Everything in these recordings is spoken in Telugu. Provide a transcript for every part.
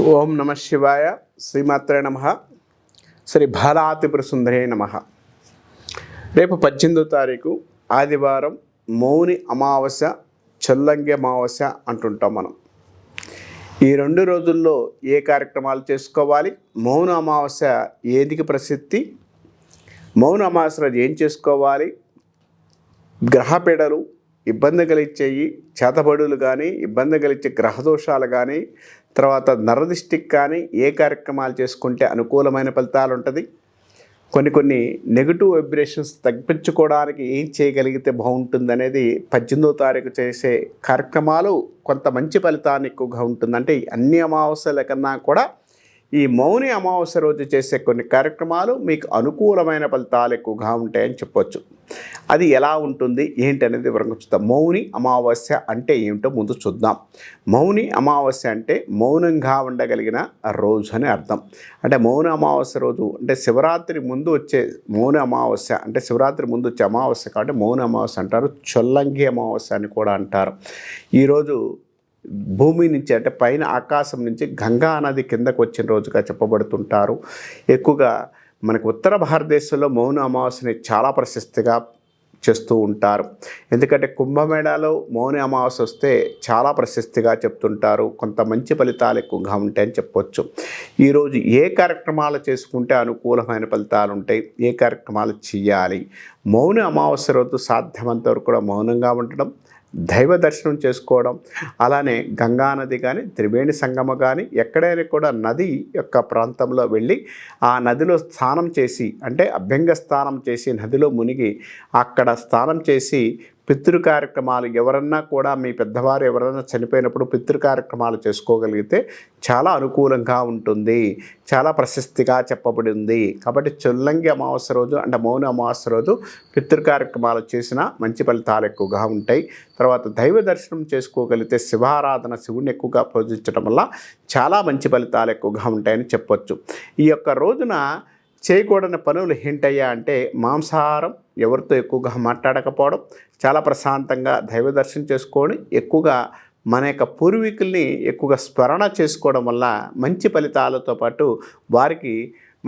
ఓం నమ శివాయ. శ్రీమాత్రే నమ. శ్రీ బాలాత్రిపుర సుందరే నమ. రేపు 18వ తారీఖు ఆదివారం మౌని అమావాస్య, చొల్లంగి అమావాస్య అంటుంటాం మనం. ఈ 2 రోజుల్లో ఏ కార్యక్రమాలు చేసుకోవాలి? మౌన అమావాస్య ఏదికి ప్రసిద్ధి? మౌన అమావాస్య రోజు ఏం చేసుకోవాలి? గ్రహపీడలు ఇబ్బంది కలిగించేవి, చేతబడులు కానీ ఇబ్బంది కలిగించే గ్రహదోషాలు కానీ, తర్వాత నరదిష్టికి కానీ ఏ కార్యక్రమాలు చేసుకుంటే అనుకూలమైన ఫలితాలు ఉంటుంది? కొన్ని నెగిటివ్ వైబ్రేషన్స్ తగ్గించుకోవడానికి ఏం చేయగలిగితే బాగుంటుంది అనేది 18వ తారీఖు చేసే కార్యక్రమాలు కొంత మంచి ఫలితాన్ని ఎక్కువగా ఉంటుంది. అంటే అన్ని అమావాస్యల కన్నా కూడా ఈ మౌని అమావాస్య రోజు చేసే కొన్ని కార్యక్రమాలు మీకు అనుకూలమైన ఫలితాలు ఎక్కువగా ఉంటాయని చెప్పొచ్చు. అది ఎలా ఉంటుంది ఏంటి అనేది వివరంగా చూద్దాం. మౌని అమావాస్య అంటే ఏమిటో ముందు చూద్దాం. మౌని అమావాస్య అంటే మౌనంగా ఉండగలిగిన రోజు అని అర్థం. అంటే మౌన అమావాస్య రోజు అంటే శివరాత్రి ముందు వచ్చే మౌన అమావాస్య, అంటే శివరాత్రి ముందు వచ్చే అమావాస్య కాబట్టి మౌన అమావాస్య అంటారు. చొల్లంగి అమావాస్య అని కూడా అంటారు. ఈరోజు భూమి నుంచి అంటే పైన ఆకాశం నుంచి గంగా నది కిందకు వచ్చిన రోజుగా చెప్పబడుతుంటారు. ఎక్కువగా మనకు ఉత్తర భారతదేశంలో మౌన అమావాస్యని చాలా ప్రశస్తిగా చేస్తూ ఉంటారు. ఎందుకంటే కుంభమేళాలో మౌన అమావాస్య వస్తే చాలా ప్రశస్తిగా చెప్తుంటారు. కొంత మంచి ఫలితాలు ఎక్కువగా ఉంటాయని చెప్పొచ్చు. ఈరోజు ఏ కార్యక్రమాలు చేసుకుంటే అనుకూలమైన ఫలితాలు ఉంటాయి, ఏ కార్యక్రమాలు చేయాలి? మౌన అమావాస్య రోజు సాధ్యమంత వరకు కూడా మౌనంగా ఉండడం, దైవ దర్శనం చేసుకోవడం, అలానే గంగానది కానీ త్రివేణి సంగమ కానీ ఎక్కడైనా కూడా నది యొక్క ప్రాంతంలో వెళ్ళి ఆ నదిలో స్నానం చేసి, అంటే అభ్యంగ స్నానం చేసి నదిలో మునిగి అక్కడ స్నానం చేసి పితృ కార్యక్రమాలు ఎవరన్నా కూడా మీ పెద్దవారు ఎవరైనా చనిపోయినప్పుడు పితృ కార్యక్రమాలు చేసుకోగలిగితే చాలా అనుకూలంగా ఉంటుంది, చాలా ప్రశస్తిగా చెప్పబడి ఉంది. కాబట్టి చొల్లంగి అమావాస్య రోజు అంటే మౌన అమావాస్య రోజు పితృ కార్యక్రమాలు చేసినా మంచి ఫలితాలు ఎక్కువగా ఉంటాయి. తర్వాత దైవ దర్శనం చేసుకోగలిగితే శివారాధన, శివుని ఎక్కువగా పూజించడం వల్ల చాలా మంచి ఫలితాలు ఎక్కువగా ఉంటాయని చెప్పొచ్చు. ఈ యొక్క రోజున చేయకూడని పనులు ఏంటయ్యా అంటే మాంసాహారం, ఎవరితో ఎక్కువగా మాట్లాడకపోవడం, చాలా ప్రశాంతంగా దైవ దర్శనం చేసుకొని ఎక్కువగా మన యొక్క పూర్వీకుల్ని ఎక్కువగా స్మరణ చేసుకోవడం వల్ల మంచి ఫలితాలతో పాటు వారికి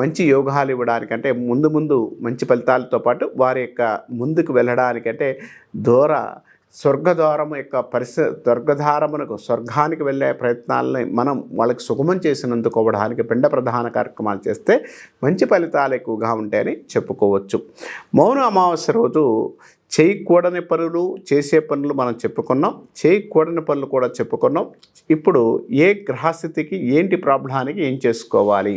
మంచి యోగాలు ఇవ్వడానికి, అంటే ముందు మంచి ఫలితాలతో పాటు వారి యొక్క ముందుకు వెళ్ళడానికంటే స్వర్గద్వారం యొక్క స్వర్గధారమునకు స్వర్గానికి వెళ్ళే ప్రయత్నాలని మనం వాళ్ళకి సుగమం చేసినందుకోవడానికి పిండ ప్రధాన కార్యక్రమాలు చేస్తే మంచి ఫలితాలు ఎక్కువగా ఉంటాయని చెప్పుకోవచ్చు. మౌన అమావాస్య రోజు చేయకూడని పనులు, చేసే పనులు మనం చెప్పుకున్నాం, చేయకూడని పనులు కూడా చెప్పుకున్నాం. ఇప్పుడు ఏ గ్రహస్థితికి ఏంటి ప్రాబ్లానికి ఏం చేసుకోవాలి?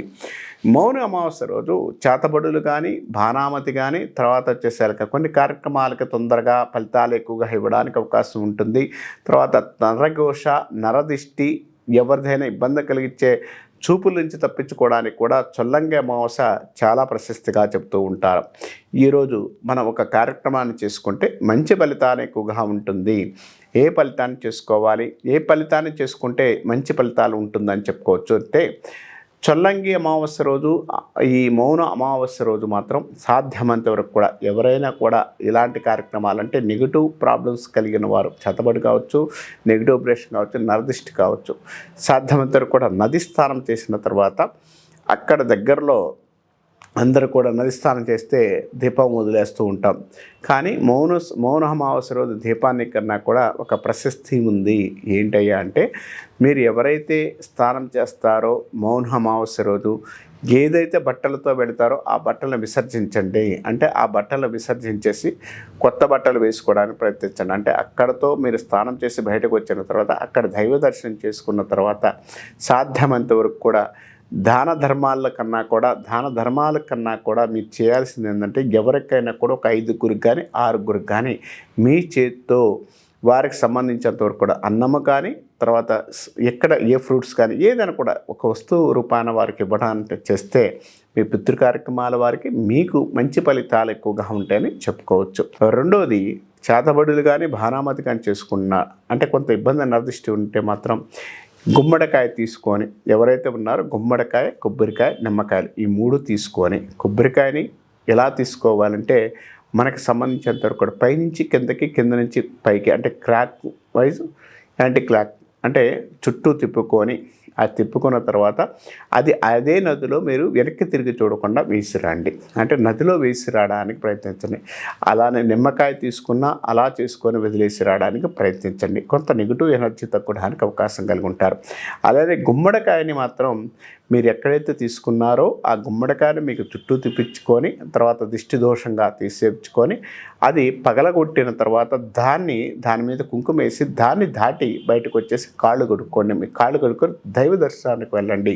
మౌన అమావాస్య రోజు చేతబడులు కానీ భానామతి కానీ తర్వాత వచ్చేసరికి కొన్ని కార్యక్రమాలకి తొందరగా ఫలితాలు ఎక్కువగా ఇవ్వడానికి అవకాశం ఉంటుంది. తర్వాత నరఘోష, నరదిష్టి, ఎవరిదైనా ఇబ్బంది కలిగించే చూపుల నుంచి తప్పించుకోవడానికి కూడా చొల్లంగి అమావాస్య చాలా ప్రశస్తిగా చెప్తూ ఉంటారు. ఈరోజు మనం ఒక కార్యక్రమాన్ని చేసుకుంటే మంచి ఫలితాలు ఎక్కువగా ఉంటుంది. ఏ ఫలితాన్ని చేసుకోవాలి, ఏ ఫలితాన్ని చేసుకుంటే మంచి ఫలితాలు ఉంటుందని చెప్పుకోవచ్చు అంటే చొల్లంగి అమావాస్య రోజు, ఈ మౌన అమావాస్య రోజు మాత్రం సాధ్యమంత వరకు కూడా ఎవరైనా కూడా ఇలాంటి కార్యక్రమాలు అంటే నెగిటివ్ ప్రాబ్లమ్స్ కలిగిన వారు, చేతబడి కావచ్చు, నెగిటివ్ ఆపరేషన్ కావచ్చు, నరదిష్టి కావచ్చు, సాధ్యమంత వరకు కూడా నది స్నానం చేసిన తర్వాత అక్కడ దగ్గరలో అందరూ కూడా నది స్నానం చేస్తే దీపం వదిలేస్తూ ఉంటాం. కానీ మౌన అమావాస్య రోజు దీపాన్ని కన్నా కూడా ఒక ప్రశస్తి ఉంది. ఏంటయ్యా అంటే మీరు ఎవరైతే స్నానం చేస్తారో మౌన అమావాస్య రోజు ఏదైతే బట్టలతో పెడతారో ఆ బట్టలను విసర్జించండి. అంటే ఆ బట్టలు విసర్జించేసి కొత్త బట్టలు వేసుకోవడానికి ప్రయత్నించండి. అంటే అక్కడతో మీరు స్నానం చేసి బయటకు వచ్చిన తర్వాత అక్కడ దైవ దర్శనం చేసుకున్న తర్వాత సాధ్యమంత వరకు కూడా దాన ధర్మాల కన్నా కూడా మీరు చేయాల్సింది ఏంటంటే ఎవరికైనా కూడా ఒక 5గురికి కానీ 6గురికి కానీ మీ చేతితో వారికి సంబంధించినంత వరకు కూడా అన్నము కానీ, తర్వాత ఎక్కడ ఏ ఫ్రూట్స్ కానీ ఏదైనా కూడా ఒక వస్తువు రూపాన వారికి ఇవ్వడానికి చేస్తే మీ పితృ కార్యక్రమాల వారికి మీకు మంచి ఫలితాలు ఎక్కువగా ఉంటాయని చెప్పుకోవచ్చు. రెండోది చేతబడులు కానీ భానామతి కానీ చేసుకున్నా అంటే కొంత ఇబ్బంది నరదిష్టి ఉంటే మాత్రం గుమ్మడికాయ తీసుకొని, ఎవరైతే ఉన్నారో గుమ్మడికాయ, కొబ్బరికాయ, నిమ్మకాయలు ఈ 3 తీసుకొని, కొబ్బరికాయని ఎలా తీసుకోవాలంటే మనకు సంబంధించినంత వరకు కూడా పైనుంచి కిందకి, కింద నుంచి పైకి, అంటే క్లాక్ వైజ్ యాంటీ క్లాక్ అంటే చుట్టూ తిప్పుకొని అది తిప్పుకున్న తర్వాత అది అదే నదిలో మీరు వెనక్కి తిరిగి చూడకుండా వేసిరండి. అంటే నదిలో వేసి రావడానికి ప్రయత్నించండి. అలానే నిమ్మకాయ తీసుకున్నా అలా చేసుకొని వదిలేసి రావడానికి ప్రయత్నించండి. కొంత నెగిటివ్ ఎనర్జీ తగ్గడానికి అవకాశం కలిగి ఉంటారు. అలానే గుమ్మడికాయని మాత్రం మీరు ఎక్కడైతే తీసుకున్నారో ఆ గుమ్మడికాయని మీకు చుట్టూ తిప్పించుకొని తర్వాత దిష్టి దోషంగా తీసేర్చుకొని అది పగలగొట్టిన తర్వాత దాని మీద కుంకుమ వేసి దాన్ని దాటి బయటకు వచ్చేసి కాళ్ళు కడుక్కోండి. మీ కాళ్ళు కడుక్కొని దైవ దర్శనానికి వెళ్ళండి.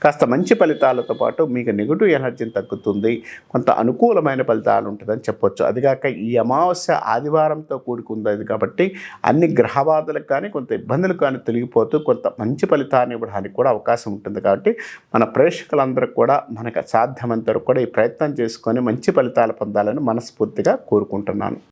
కాస్త మంచి ఫలితాలతో పాటు మీకు నెగిటివ్ ఎనర్జీని తగ్గుతుంది. కొంత అనుకూలమైన ఫలితాలు ఉంటుందని చెప్పొచ్చు. అదిగాక ఈ అమావాస్య ఆదివారంతో కూడుకుంది కాబట్టి అన్ని గ్రహబాధలకు కానీ కొంత ఇబ్బందులు కానీ తొలగిపోతూ కొంత మంచి ఫలితాన్ని ఇవ్వడానికి కూడా అవకాశం ఉంటుంది. కాబట్టి మన ప్రేక్షకులందరూ కూడా మనకు సాధ్యమంత వరకు కూడా ఈ ప్రయత్నం చేసుకొని మంచి ఫలితాలు పొందాలని మనస్ఫూర్తిగా కోరుకుంటున్నాను.